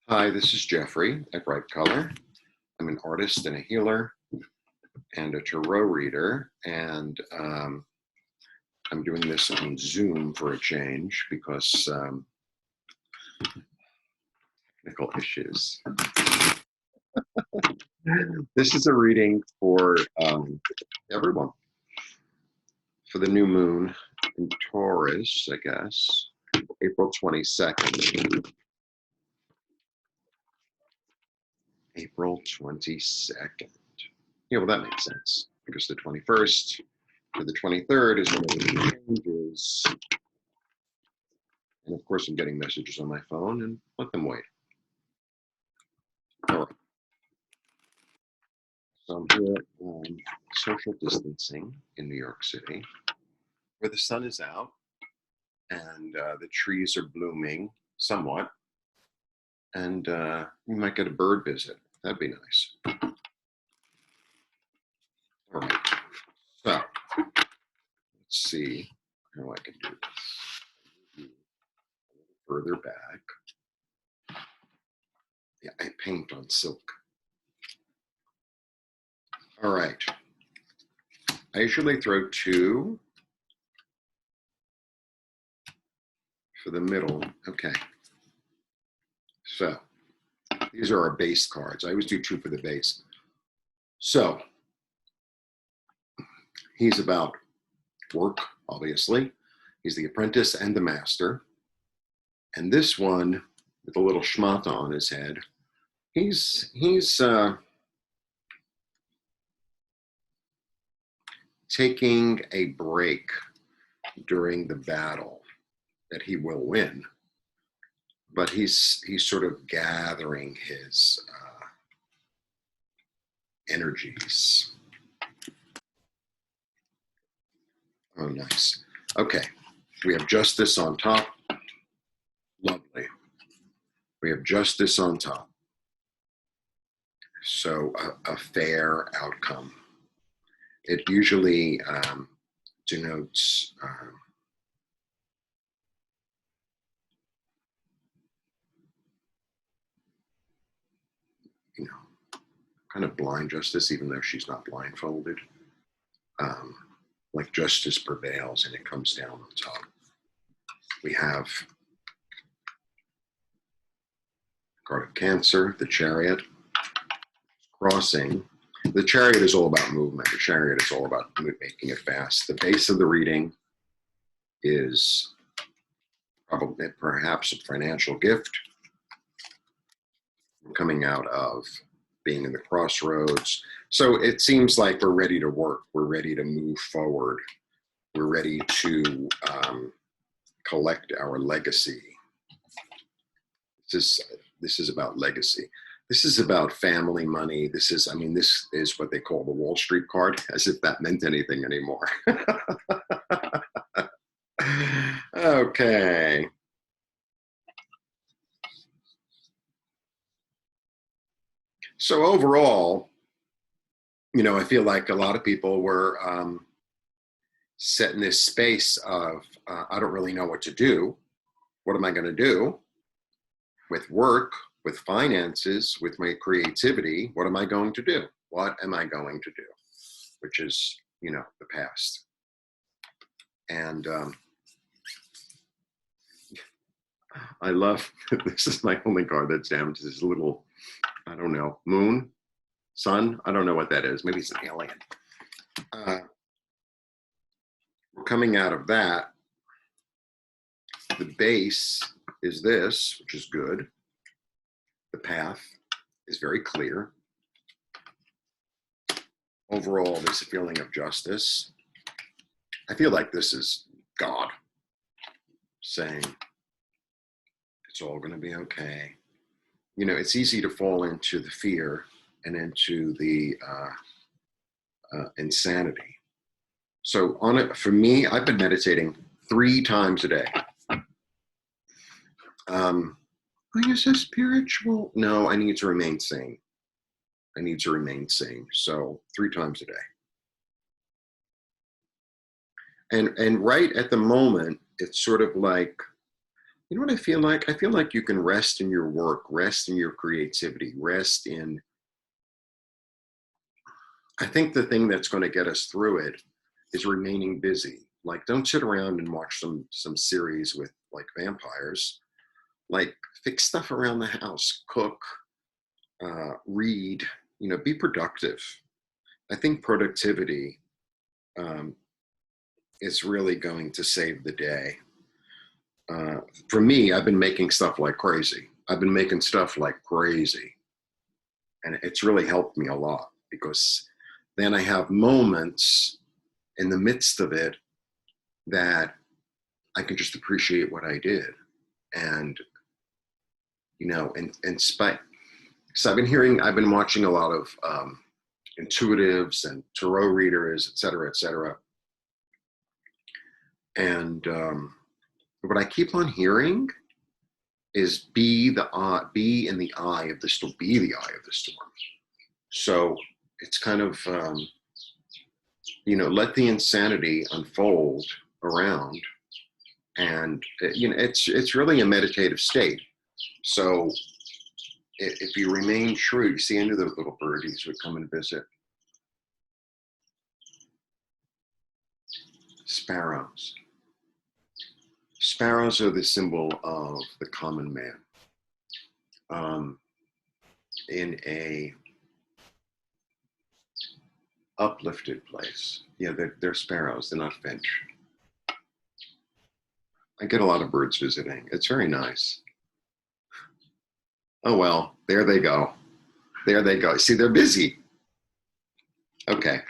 Hi, this is Jeffrey at Bright Color. I'm an artist and a healer and a tarot reader, and I'm doing this on Zoom for a change because technical issues. This is a reading for everyone for the new moon in Taurus, I guess, April 22nd. April 22nd. Yeah, well, that makes sense because the 21st to the 23rd is when it changes. And of course, I'm getting messages on my phone, and let them wait. All right. So I'm here on social distancing in New York City, where the sun is out and the trees are blooming somewhat, and we might get a bird visit. That'd be nice. All right. So let's see how I can do this. A little further back. Yeah, I paint on silk. All right. I usually throw two for the middle. Okay. So these are our base cards. I always do two for the base. So he's about work, obviously. He's the apprentice and the master. And this one with a little schmata on his head, he's taking a break during the battle that he will win, but he's sort of gathering his energies. Oh, nice. Okay, we have justice on top. Lovely. We have justice on top. So a fair outcome. It usually denotes you know, kind of blind justice, even though she's not blindfolded. Like justice prevails and it comes down on top. We have card of Cancer, the Chariot, crossing. The Chariot is all about movement. The Chariot is all about making it fast. The base of the reading is probably perhaps a financial gift coming out of being in the crossroads. So it seems like we're ready to work. We're ready to move forward. We're ready to collect our legacy. This is about legacy. This is about family money. This is what they call the Wall Street card, as if that meant anything anymore. Okay. So overall, I feel like a lot of people were set in this space of, I don't really know what to do. What am I going to do with work, with finances, with my creativity? What am I going to do? What am I going to do? Which is, the past. And I love, this is my only card that's damaged, this little, I don't know, moon, sun, I don't know what that is. Maybe it's an alien. We're coming out of that. The base is this, which is good. The path is very clear. Overall, there's a feeling of justice. I feel like this is God saying, it's all going to be okay. It's easy to fall into the fear and into the insanity. So for me, I've been meditating 3 times a day. Is this spiritual? No, I need to remain sane. I need to remain sane. So 3 times a day. And right at the moment, it's sort of like, You know what I feel like? I feel like you can rest in your work, rest in your creativity, rest in, I think the thing that's going to get us through it is remaining busy. Like, don't sit around and watch some series with like vampires. Like, fix stuff around the house, cook, read, be productive. I think productivity um, is really going to save the day. For me, I've been making stuff like crazy. I've been making stuff like crazy. And it's really helped me a lot because then I have moments in the midst of it that I can just appreciate what I did. And, in spite, so I've been watching a lot of intuitives and tarot readers, et cetera, et cetera. And what I keep on hearing is be in the eye of the storm. Be the eye of the storm. So it's kind of let the insanity unfold around, and it's really a meditative state. So if you remain true, you see any of those little birdies would come and visit. Sparrows. Sparrows are the symbol of the common man. In a uplifted place. Yeah, they're sparrows, they're not finch. I get a lot of birds visiting. It's very nice. Oh, well, there they go. There they go. See, they're busy. Okay.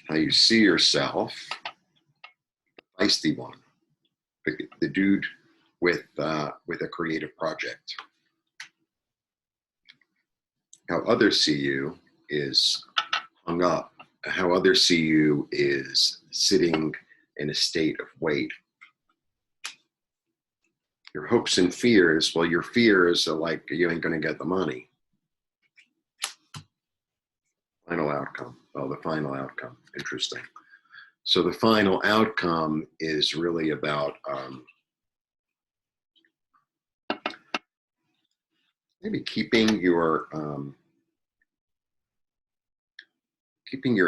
How you see yourself, feisty one, the dude with a creative project. How others see you is hung up. How others see you is sitting in a state of wait. Your hopes and fears, well, your fears are like you ain't going to get the money. Final outcome. Oh, the final outcome. Interesting. So the final outcome is really about maybe keeping your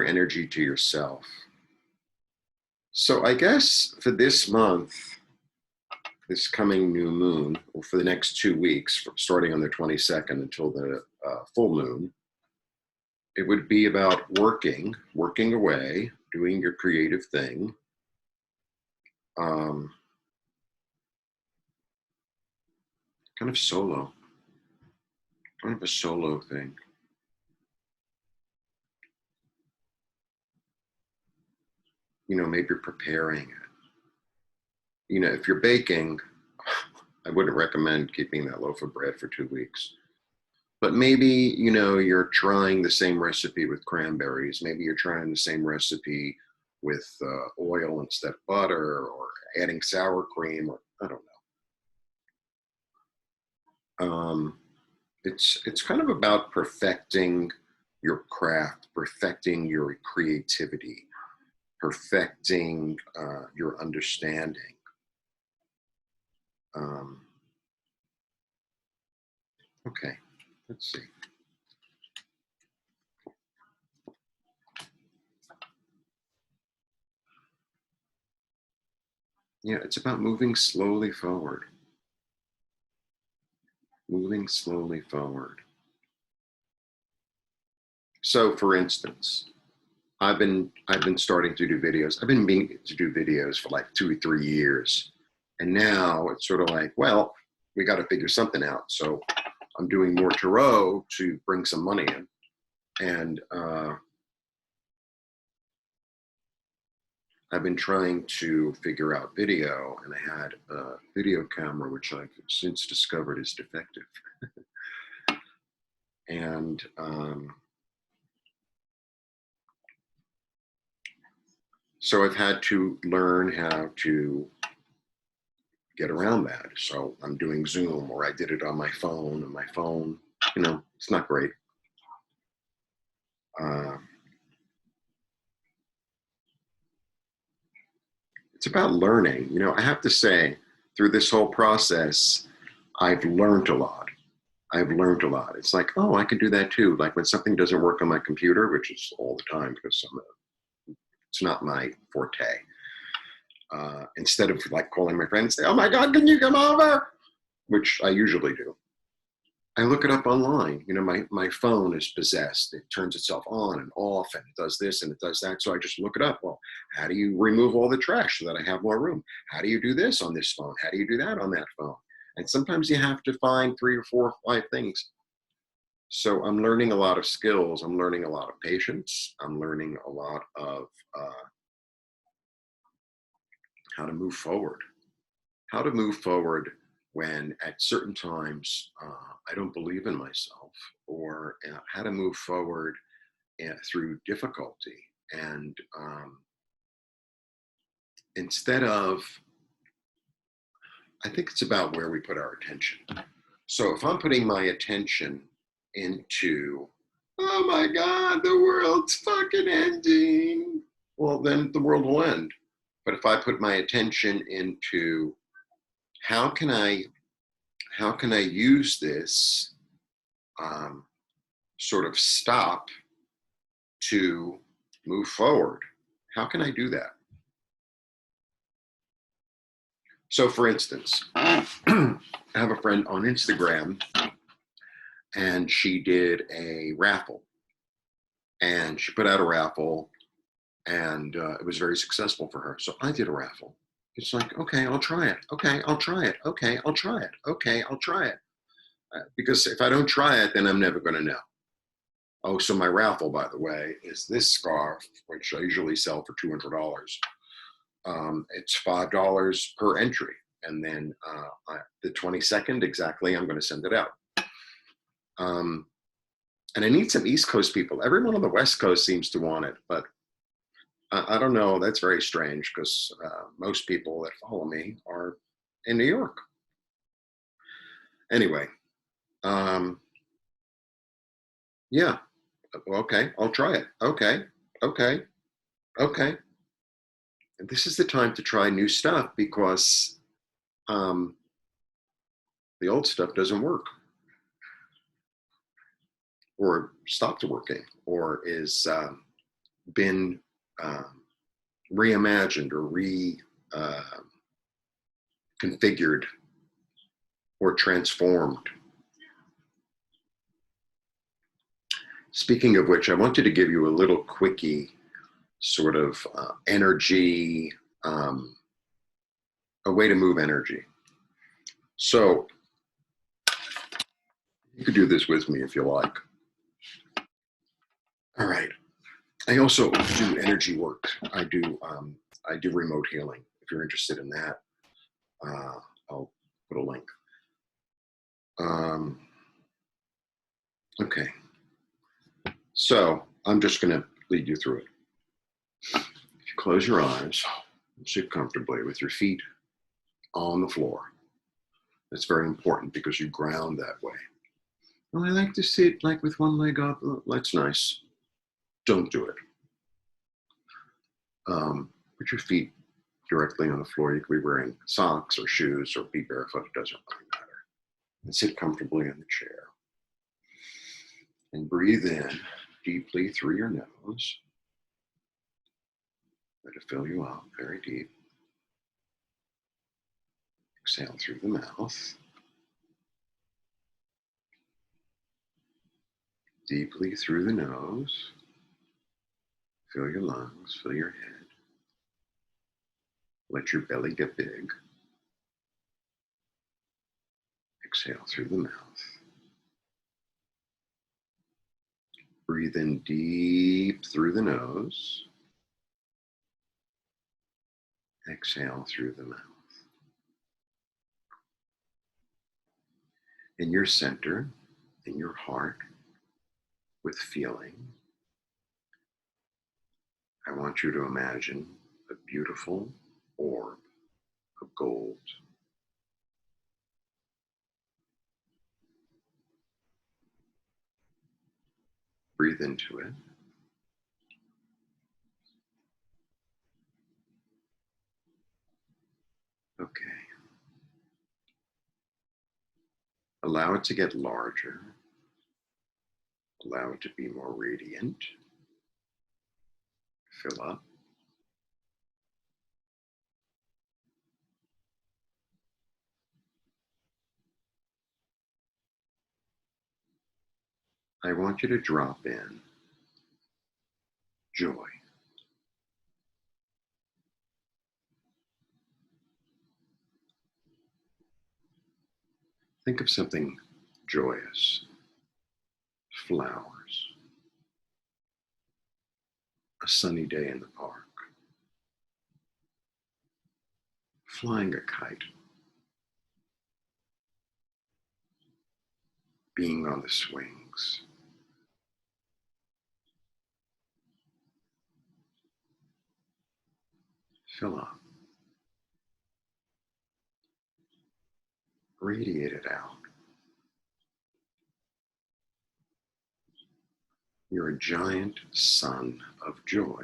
energy to yourself. So I guess for this month, this coming new moon, or for the next 2 weeks, starting on the 22nd until the full moon, it would be about working away, doing your creative thing. Kind of solo, kind of a solo thing. Maybe preparing it. If you're baking, I wouldn't recommend keeping that loaf of bread for 2 weeks. But maybe, you're trying the same recipe with cranberries. Maybe you're trying the same recipe with oil instead of butter, or adding sour cream, or I don't know. It's kind of about perfecting your craft, perfecting your creativity, perfecting your understanding. Okay, let's see. Yeah, it's about moving slowly forward. Moving slowly forward. So, for instance, I've been starting to do videos. I've been meaning to do videos for like 2 or 3 years, and now it's sort of like, well, we got to figure something out. So I'm doing more tarot to bring some money in, and I've been trying to figure out video, and I had a video camera which I've since discovered is defective, and so I've had to learn how to get around that. So I'm doing Zoom, or I did it on my phone, and my phone, it's not great. It's about learning. I have to say, through this whole process, I've learned a lot. I've learned a lot. It's like, oh, I can do that too. Like when something doesn't work on my computer, which is all the time because it's not my forte. Instead of like calling my friend and say, oh my God, can you come over? Which I usually do. I look it up online. You know, my phone is possessed. It turns itself on and off and it does this and it does that. So I just look it up. Well, how do you remove all the trash so that I have more room? How do you do this on this phone? How do you do that on that phone? And sometimes you have to find 3 or 4 or 5 things. So I'm learning a lot of skills. I'm learning a lot of patience. I'm learning a lot of how to move forward. How to move forward when at certain times I don't believe in myself, or how to move forward through difficulty. And instead of, I think it's about where we put our attention. So if I'm putting my attention into, oh my God, the world's fucking ending, well, then the world will end. But if I put my attention into how can I use this sort of stop to move forward? How can I do that? So for instance, I have a friend on Instagram and she did a raffle, and she put out a raffle and it was very successful for her. So I did a raffle. It's like, okay, I'll try it. Okay, I'll try it. Okay, I'll try it. Okay, I'll try it. Because if I don't try it, then I'm never going to know. Oh, so my raffle, by the way, is this scarf, which I usually sell for $200. It's $5 per entry. And then the 22nd, exactly, I'm going to send it out. And I need some East Coast people. Everyone on the West Coast seems to want it, but I don't know. That's very strange because most people that follow me are in New York. Anyway, yeah. Okay, I'll try it. Okay, okay, okay. And this is the time to try new stuff because the old stuff doesn't work, or stopped working, or is been reimagined or reconfigured or transformed. Speaking of which, I wanted to give you a little quickie sort of energy, a way to move energy. So you could do this with me if you like. All right. I also do energy work. I do remote healing. If you're interested in that, I'll put a link. Okay. So I'm just going to lead you through it. If you close your eyes, sit comfortably with your feet on the floor. That's very important because you ground that way. Well, I like to sit like with one leg up. That's nice. Don't do it. Put your feet directly on the floor. You could be wearing socks or shoes or be barefoot. It doesn't really matter. And sit comfortably in the chair. And breathe in deeply through your nose. Let it fill you up very deep. Exhale through the mouth. Deeply through the nose. Fill your lungs, fill your head. Let your belly get big. Exhale through the mouth. Breathe in deep through the nose. Exhale through the mouth. In your center, in your heart, with feeling, I want you to imagine a beautiful orb of gold. Breathe into it. Okay. Allow it to get larger. Allow it to be more radiant. Fill up. I want you to drop in joy. Think of something joyous. Flowers. A sunny day in the park. Flying a kite. Being on the swings. Fill up. Radiate it out. You're a giant sun of joy.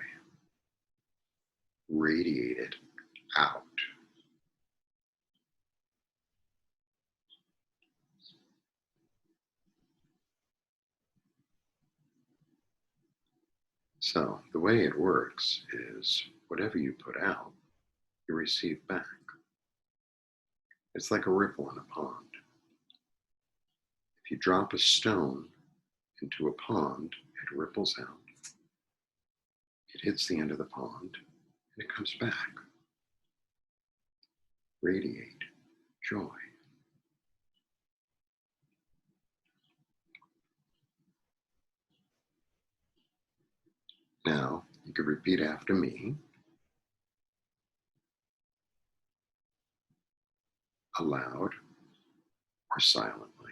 Radiate it out. So the way it works is whatever you put out, you receive back. It's like a ripple in a pond. If you drop a stone into a pond, it ripples out. It hits the end of the pond, and it comes back. Radiate joy. Now, you could repeat after me, aloud or silently.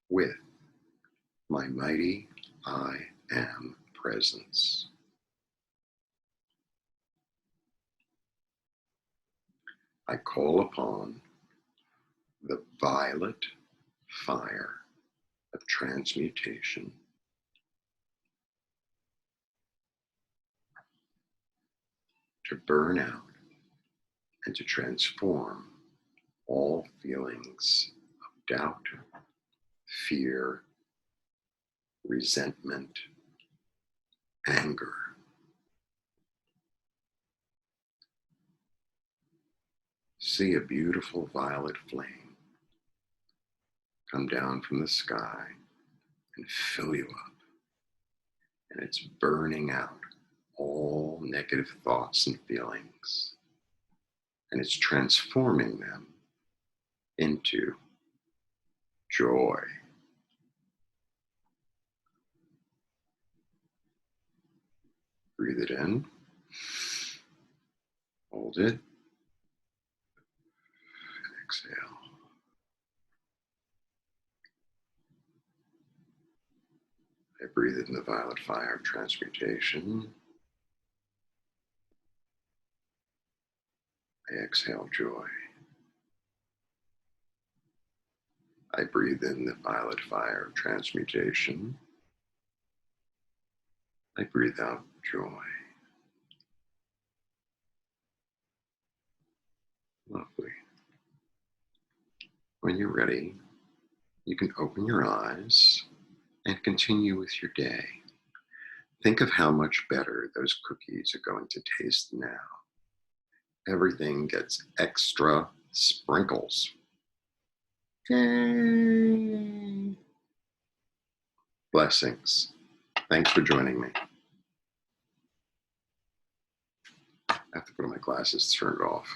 With my mighty I am presence. I call upon the violet fire of transmutation to burn out and to transform all feelings of doubt, fear, resentment, anger. See a beautiful violet flame come down from the sky and fill you up. And it's burning out all negative thoughts and feelings. And it's transforming them into joy. Breathe it in. Hold it. Exhale. I breathe in the violet fire of transmutation. I exhale joy. I breathe in the violet fire of transmutation. I breathe out joy. Lovely. When you're ready, you can open your eyes and continue with your day. Think of how much better those cookies are going to taste now. Everything gets extra sprinkles. Yay! Blessings. Thanks for joining me. I have to put on my glasses to turn it off.